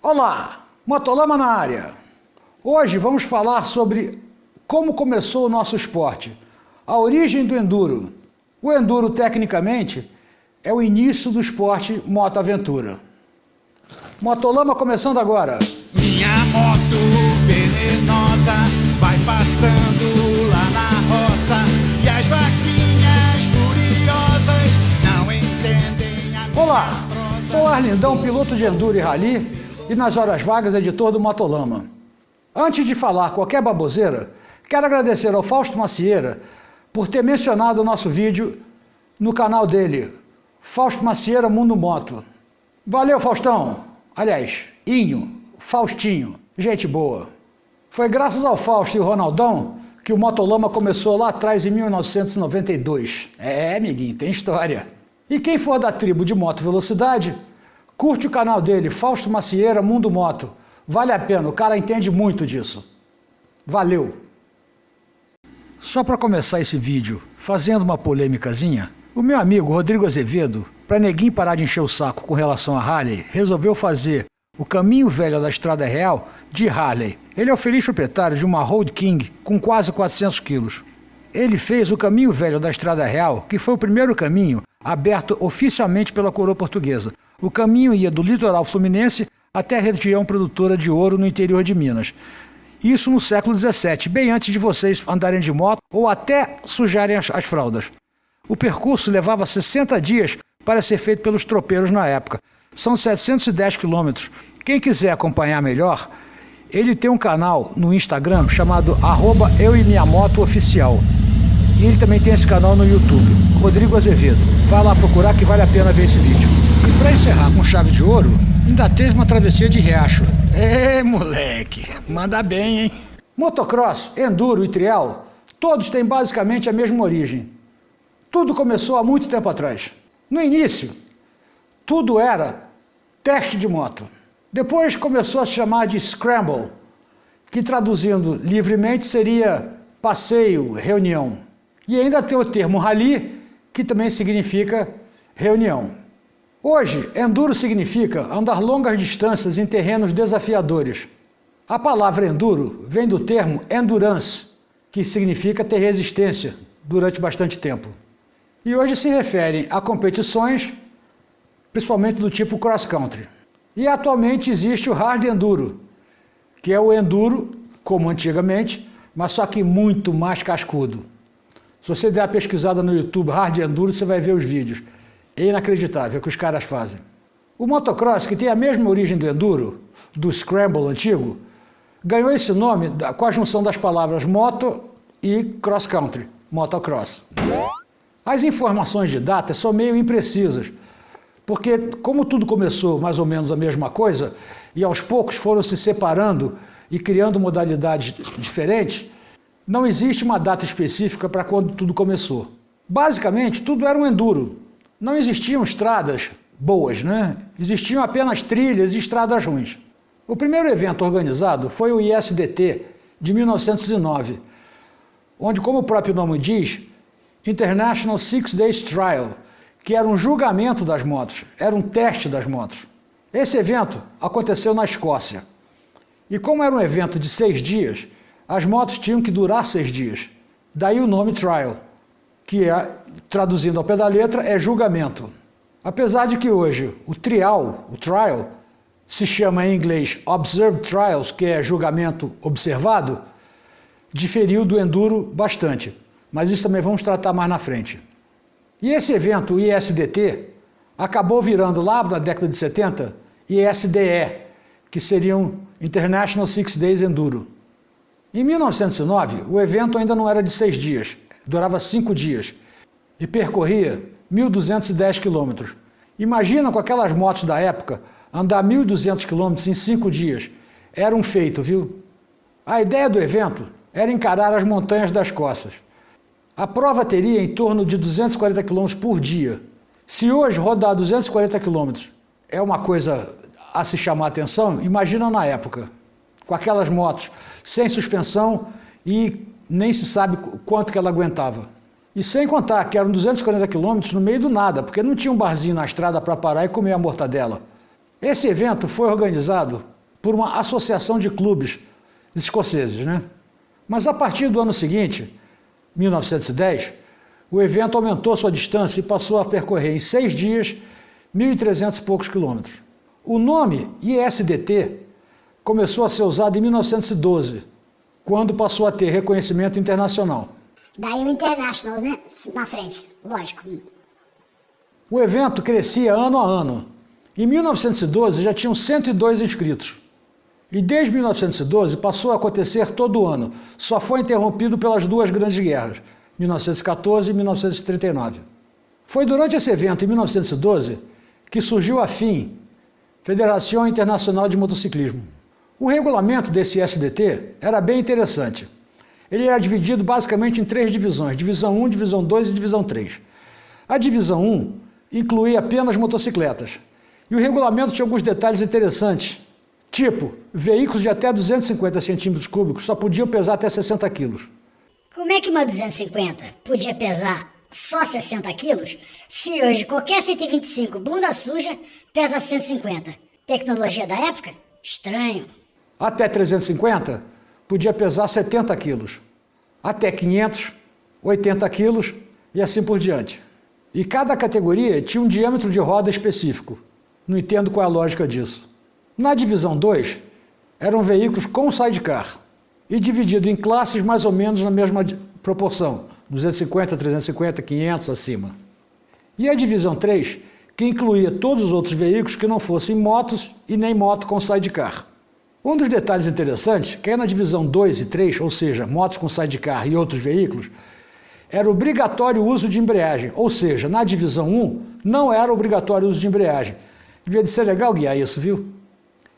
Olá, Motolama na área. Hoje vamos falar sobre como começou o nosso esporte, a origem do enduro. O enduro, tecnicamente, é o início do esporte moto-aventura. Motolama começando agora. Minha moto venenosa vai passando lá na roça e as vaquinhas furiosas não entendem a minha Olá, prosa. sou Arlindão, piloto de enduro e rally e nas horas vagas editor do Motolama. Antes de falar qualquer baboseira, quero agradecer ao Fausto Macieira por ter mencionado o nosso vídeo no canal dele, Fausto Macieira Mundo Moto. Valeu, Faustão! Aliás, Faustinho, gente boa. Foi graças ao Fausto e o Ronaldão que o Motolama começou lá atrás em 1992. Amiguinho, tem história. E quem for da tribo de Moto Velocidade, curte o canal dele, Fausto Macieira Mundo Moto. Vale a pena, o cara entende muito disso. Valeu! Só para começar esse vídeo, fazendo uma polêmicazinha, o meu amigo Rodrigo Azevedo, para neguinho parar de encher o saco com relação a Harley, resolveu fazer o caminho velho da Estrada Real de Harley. Ele é o feliz proprietário de uma Road King com quase 400 quilos. Ele fez o caminho velho da Estrada Real, que foi o primeiro caminho aberto oficialmente pela coroa portuguesa. O caminho ia do litoral fluminense até a região produtora de ouro no interior de Minas. Isso no século XVII, bem antes de vocês andarem de moto ou até sujarem as fraldas. O percurso levava 60 dias para ser feito pelos tropeiros na época. São 710 quilômetros. Quem quiser acompanhar melhor, ele tem um canal no Instagram chamado @eueminhamoto_oficial. E ele também tem esse canal no YouTube, Rodrigo Azevedo. Vai lá procurar que vale a pena ver esse vídeo. E para encerrar com chave de ouro, ainda teve uma travessia de riacho. Moleque, manda bem, hein? Motocross, enduro e trial, todos têm basicamente a mesma origem. Tudo começou há muito tempo atrás. No início, tudo era teste de moto. Depois começou a se chamar de scramble, que traduzindo livremente seria passeio, reunião. E ainda tem o termo rally, que também significa reunião. Hoje, enduro significa andar longas distâncias em terrenos desafiadores. A palavra enduro vem do termo endurance, que significa ter resistência durante bastante tempo. E hoje se referem a competições, principalmente do tipo cross country. E atualmente existe o hard enduro, que é o enduro, como antigamente, mas só que muito mais cascudo. Se você der uma pesquisada no YouTube hard enduro, você vai ver os vídeos. É inacreditável o que os caras fazem. O motocross, que tem a mesma origem do enduro, do scramble antigo, ganhou esse nome com a junção das palavras moto e cross country, motocross. As informações de data são meio imprecisas, porque como tudo começou mais ou menos a mesma coisa, e aos poucos foram se separando e criando modalidades diferentes, não existe uma data específica para quando tudo começou. Basicamente, tudo era um enduro. Não existiam estradas boas, né? Existiam apenas trilhas e estradas ruins. O primeiro evento organizado foi o ISDT, de 1909, onde, como o próprio nome diz, International Six Days Trial, que era um julgamento das motos, era um teste das motos. Esse evento aconteceu na Escócia. E como era um evento de 6 dias, as motos tinham que durar 6 dias. Daí o nome trial, que traduzindo ao pé da letra, é julgamento. Apesar de que hoje o trial, se chama em inglês observed trials, que é julgamento observado, diferiu do enduro bastante. Mas isso também vamos tratar mais na frente. E esse evento, o ISDT, acabou virando lá na década de 70, ISDE, que seriam International Six Days Enduro. Em 1909, o evento ainda não era de 6 dias, durava 5 dias e percorria 1.210 quilômetros. Imagina com aquelas motos da época, andar 1.200 quilômetros em 5 dias. Era um feito, viu? A ideia do evento era encarar as montanhas das Escócia. A prova teria em torno de 240 km por dia. Se hoje rodar 240 km é uma coisa a se chamar a atenção, imagina na época, com aquelas motos sem suspensão e nem se sabe quanto que ela aguentava. E sem contar que eram 240 km no meio do nada, porque não tinha um barzinho na estrada para parar e comer a mortadela. Esse evento foi organizado por uma associação de clubes escoceses, né? Mas a partir do ano seguinte, 1910, o evento aumentou sua distância e passou a percorrer em 6 dias 1.300 e poucos quilômetros. O nome ISDT começou a ser usado em 1912, quando passou a ter reconhecimento internacional. Daí o International, né? Na frente, lógico. O evento crescia ano a ano. Em 1912 já tinham 102 inscritos. E desde 1912 passou a acontecer todo ano. Só foi interrompido pelas duas grandes guerras, 1914 e 1939. Foi durante esse evento, em 1912, que surgiu a FIM, Federação Internacional de Motociclismo. O regulamento desse ISDT era bem interessante. Ele era dividido basicamente em 3 divisões, Divisão 1, Divisão 2 e Divisão 3. A Divisão 1 incluía apenas motocicletas. E o regulamento tinha alguns detalhes interessantes, tipo, veículos de até 250 centímetros cúbicos só podiam pesar até 60 quilos. Como é que uma 250 podia pesar só 60 quilos, se hoje qualquer 125 bunda suja pesa 150? Tecnologia da época? Estranho. Até 350 podia pesar 70 quilos. Até 500, 80 quilos e assim por diante. E cada categoria tinha um diâmetro de roda específico. Não entendo qual é a lógica disso. Na divisão 2, eram veículos com sidecar e dividido em classes mais ou menos na mesma proporção, 250, 350, 500 acima. E a divisão 3, que incluía todos os outros veículos que não fossem motos e nem moto com sidecar. Um dos detalhes interessantes, que é na divisão 2 e 3, ou seja, motos com sidecar e outros veículos, era obrigatório o uso de embreagem, ou seja, na divisão 1 não era obrigatório o uso de embreagem. Devia de ser legal guiar isso, viu?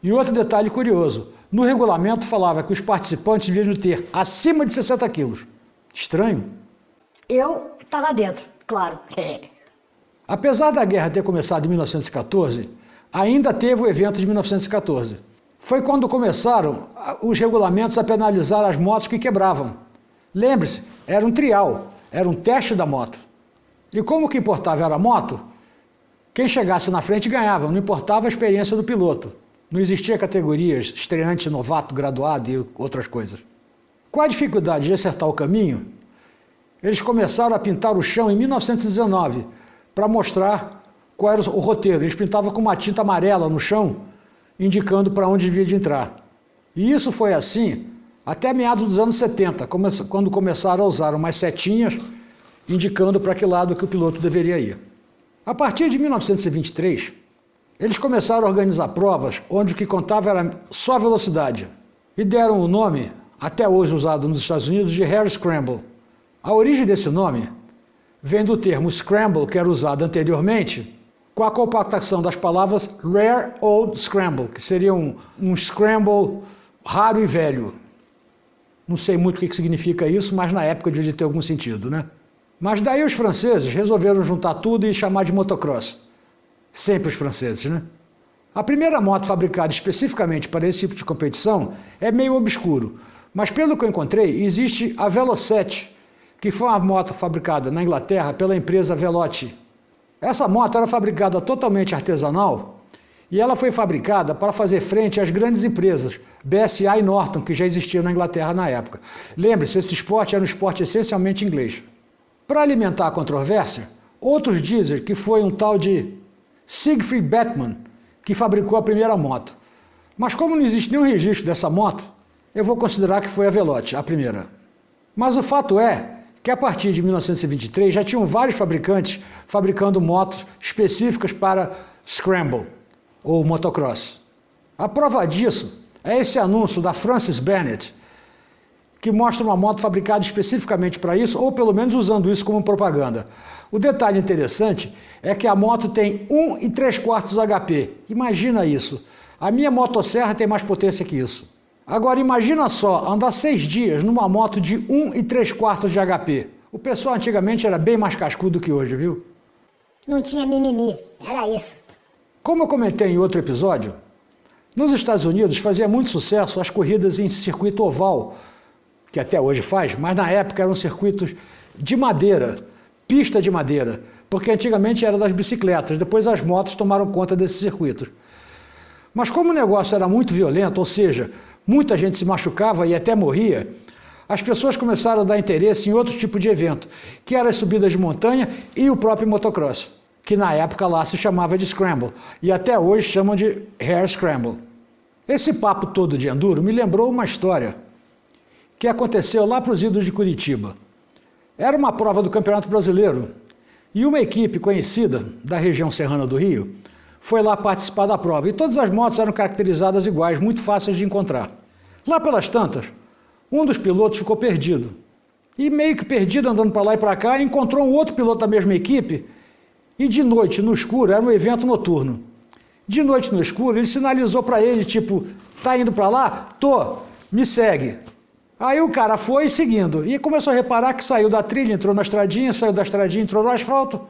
E outro detalhe curioso, no regulamento falava que os participantes deviam ter acima de 60 quilos. Estranho? Eu estava dentro, claro. Apesar da guerra ter começado em 1914, ainda teve o evento de 1914. Foi quando começaram os regulamentos a penalizar as motos que quebravam. Lembre-se, era um trial, era um teste da moto. E como o que importava era a moto, quem chegasse na frente ganhava, não importava a experiência do piloto. Não existia categorias estreante, novato, graduado e outras coisas. Com a dificuldade de acertar o caminho, eles começaram a pintar o chão em 1919 para mostrar qual era o roteiro. Eles pintavam com uma tinta amarela no chão, indicando para onde devia de entrar. E isso foi assim até meados dos anos 70, quando começaram a usar umas setinhas indicando para que lado que o piloto deveria ir. A partir de 1923, eles começaram a organizar provas onde o que contava era só a velocidade e deram o nome, até hoje usado nos Estados Unidos, de Hare Scramble. A origem desse nome vem do termo scramble, que era usado anteriormente, com a compactação das palavras Rare Old Scramble, que seria um scramble raro e velho. Não sei muito o que significa isso, mas na época devia ter algum sentido, né? Mas daí os franceses resolveram juntar tudo e chamar de motocross. Sempre os franceses, né? A primeira moto fabricada especificamente para esse tipo de competição é meio obscuro, mas pelo que eu encontrei, existe a Velocette, que foi uma moto fabricada na Inglaterra pela empresa Veloci. Essa moto era fabricada totalmente artesanal e ela foi fabricada para fazer frente às grandes empresas, BSA e Norton, que já existiam na Inglaterra na época. Lembre-se, esse esporte era um esporte essencialmente inglês. Para alimentar a controvérsia, outros dizem que foi um tal de Siegfried Beckmann que fabricou a primeira moto. Mas como não existe nenhum registro dessa moto, eu vou considerar que foi a Veloci, a primeira. Mas o fato é que a partir de 1923 já tinham vários fabricantes fabricando motos específicas para Scramble, ou motocross. A prova disso é esse anúncio da Francis Bennett, que mostra uma moto fabricada especificamente para isso, ou pelo menos usando isso como propaganda. O detalhe interessante é que a moto tem 1 3/4 HP. Imagina isso. A minha motosserra tem mais potência que isso. Agora imagina só, andar 6 dias numa moto de 1 3/4 de HP. O pessoal antigamente era bem mais cascudo que hoje, viu? Não tinha mimimi, era isso. Como eu comentei em outro episódio, nos Estados Unidos fazia muito sucesso as corridas em circuito oval, que até hoje faz, mas na época eram circuitos de madeira, pista de madeira, porque antigamente era das bicicletas, depois as motos tomaram conta desses circuitos. Mas como o negócio era muito violento, ou seja, muita gente se machucava e até morria, as pessoas começaram a dar interesse em outro tipo de evento, que era as subidas de montanha e o próprio motocross, que na época lá se chamava de Scramble, e até hoje chamam de Hare Scramble. Esse papo todo de enduro me lembrou uma história que aconteceu lá para os idos de Curitiba. Era uma prova do Campeonato Brasileiro, e uma equipe conhecida da região serrana do Rio foi lá participar da prova, e todas as motos eram caracterizadas iguais, muito fáceis de encontrar. Lá pelas tantas, um dos pilotos ficou perdido. E meio que perdido, andando para lá e para cá, encontrou um outro piloto da mesma equipe, e de noite, no escuro, era um evento noturno. De noite, no escuro, ele sinalizou para ele, tipo, tá indo para lá? Tô, me segue. Aí o cara foi seguindo, e começou a reparar que saiu da trilha, entrou na estradinha, saiu da estradinha, entrou no asfalto,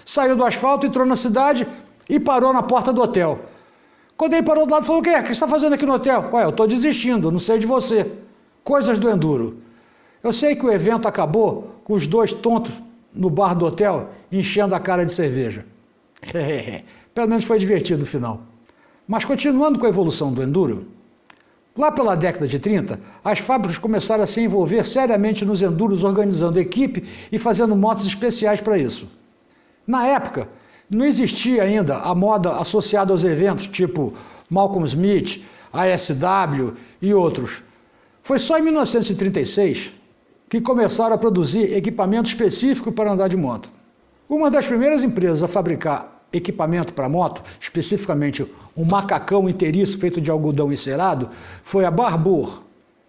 saiu do asfalto, entrou na cidade e parou na porta do hotel. Quando ele parou do lado, falou: o que você está fazendo aqui no hotel? Ué, eu estou desistindo, não sei de você. Coisas do enduro. Eu sei que o evento acabou com os dois tontos no bar do hotel enchendo a cara de cerveja. Pelo menos foi divertido no final. Mas continuando com a evolução do enduro, lá pela década de 30, as fábricas começaram a se envolver seriamente nos enduros, organizando equipe e fazendo motos especiais para isso. Na época, não existia ainda a moda associada aos eventos, tipo Malcolm Smith, ASW e outros. Foi só em 1936 que começaram a produzir equipamento específico para andar de moto. Uma das primeiras empresas a fabricar equipamento para moto, especificamente um macacão inteiriço feito de algodão encerado, foi a Barbour.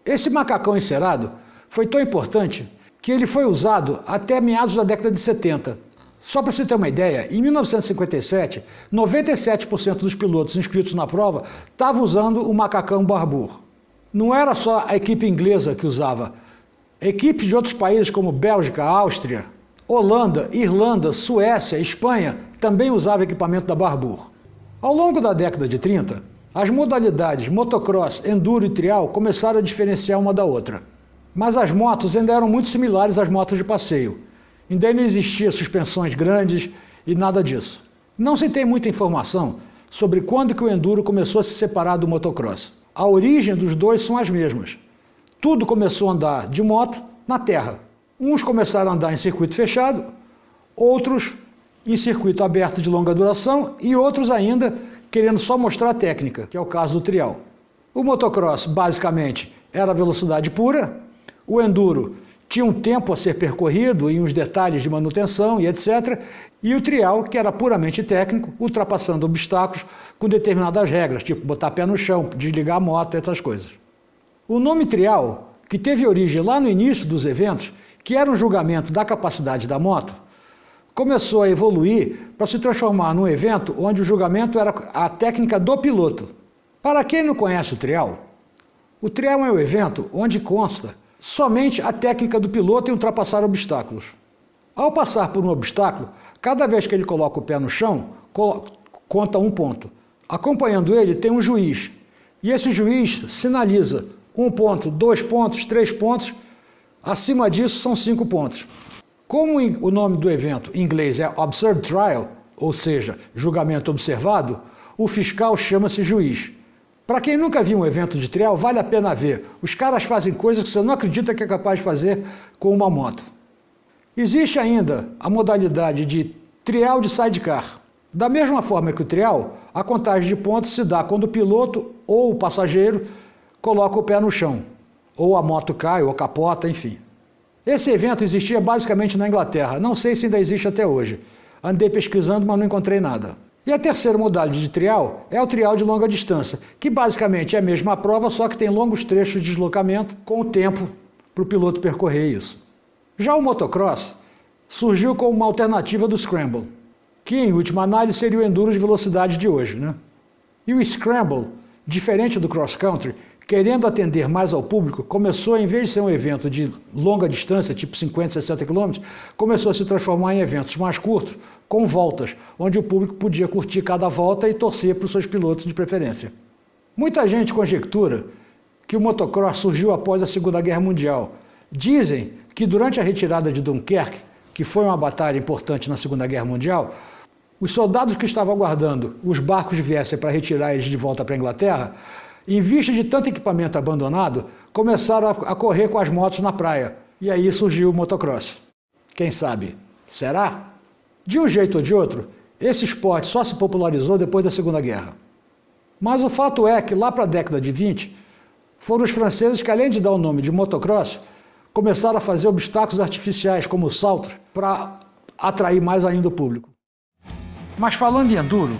Esse macacão encerado foi tão importante que ele foi usado até meados da década de 70. Só para você ter uma ideia, em 1957, 97% dos pilotos inscritos na prova estavam usando o macacão Barbour. Não era só a equipe inglesa que usava. Equipes de outros países como Bélgica, Áustria, Holanda, Irlanda, Suécia, Espanha também usavam equipamento da Barbour. Ao longo da década de 30, as modalidades motocross, enduro e trial começaram a diferenciar uma da outra. Mas as motos ainda eram muito similares às motos de passeio. Ainda não existia suspensões grandes e nada disso. Não se tem muita informação sobre quando que o enduro começou a se separar do motocross. A origem dos dois são as mesmas. Tudo começou a andar de moto na terra. Uns começaram a andar em circuito fechado, outros em circuito aberto de longa duração e outros ainda querendo só mostrar a técnica, que é o caso do trial. O motocross, basicamente, era velocidade pura, o enduro tinha um tempo a ser percorrido e uns detalhes de manutenção e etc. E o trial, que era puramente técnico, ultrapassando obstáculos com determinadas regras, tipo botar pé no chão, desligar a moto, essas coisas. O nome trial, que teve origem lá no início dos eventos, que era um julgamento da capacidade da moto, começou a evoluir para se transformar num evento onde o julgamento era a técnica do piloto. Para quem não conhece o trial é um evento onde consta somente a técnica do piloto em ultrapassar obstáculos. Ao passar por um obstáculo, cada vez que ele coloca o pé no chão, conta um ponto. Acompanhando ele tem um juiz, e esse juiz sinaliza 1 ponto, 2 pontos, 3 pontos, acima disso são 5 pontos. Como o nome do evento em inglês é Observed Trial, ou seja, julgamento observado, o fiscal chama-se juiz. Para quem nunca viu um evento de trial, vale a pena ver. Os caras fazem coisas que você não acredita que é capaz de fazer com uma moto. Existe ainda a modalidade de trial de sidecar. Da mesma forma que o trial, a contagem de pontos se dá quando o piloto ou o passageiro coloca o pé no chão, ou a moto cai, ou capota, enfim. Esse evento existia basicamente na Inglaterra, não sei se ainda existe até hoje. Andei pesquisando, mas não encontrei nada. E a terceira modalidade de trial é o trial de longa distância, que basicamente é a mesma prova, só que tem longos trechos de deslocamento com o tempo para o piloto percorrer isso. Já o motocross surgiu como uma alternativa do Scramble, que em última análise seria o enduro de velocidade de hoje, né? E o Scramble, diferente do cross country, querendo atender mais ao público, começou, em vez de ser um evento de longa distância, tipo 50, 60 km, começou a se transformar em eventos mais curtos, com voltas, onde o público podia curtir cada volta e torcer para os seus pilotos de preferência. Muita gente conjectura que o motocross surgiu após a Segunda Guerra Mundial. Dizem que durante a retirada de Dunkerque, que foi uma batalha importante na Segunda Guerra Mundial, Os soldados que estavam aguardando os barcos viessem para retirar eles de volta para a Inglaterra, em vista de tanto equipamento abandonado, começaram a correr com as motos na praia. E aí surgiu o motocross. Quem sabe? Será? De um jeito ou de outro, esse esporte só se popularizou depois da Segunda Guerra. Mas o fato é que lá para a década de 20, foram os franceses que, além de dar o nome de motocross, começaram a fazer obstáculos artificiais como o salto para atrair mais ainda o público. Mas falando em enduro,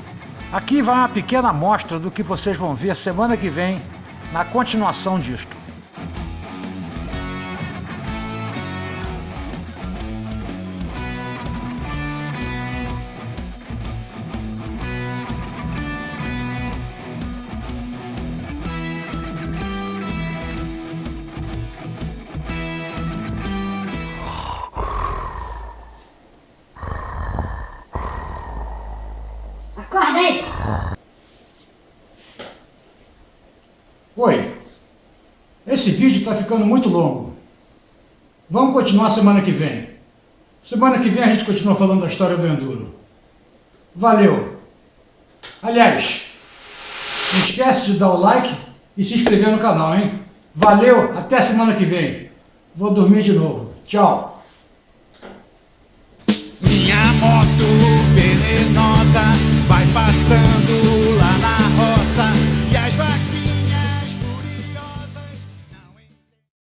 aqui vai uma pequena amostra do que vocês vão ver semana que vem na continuação disto. Acorda aí! Oi, esse vídeo está ficando muito longo. Vamos continuar semana que vem. Semana que vem a gente continua falando da história do enduro. Valeu! Aliás, não esquece de dar o like e se inscrever no canal, hein? Valeu, até semana que vem. Vou dormir de novo. Tchau! Minha moto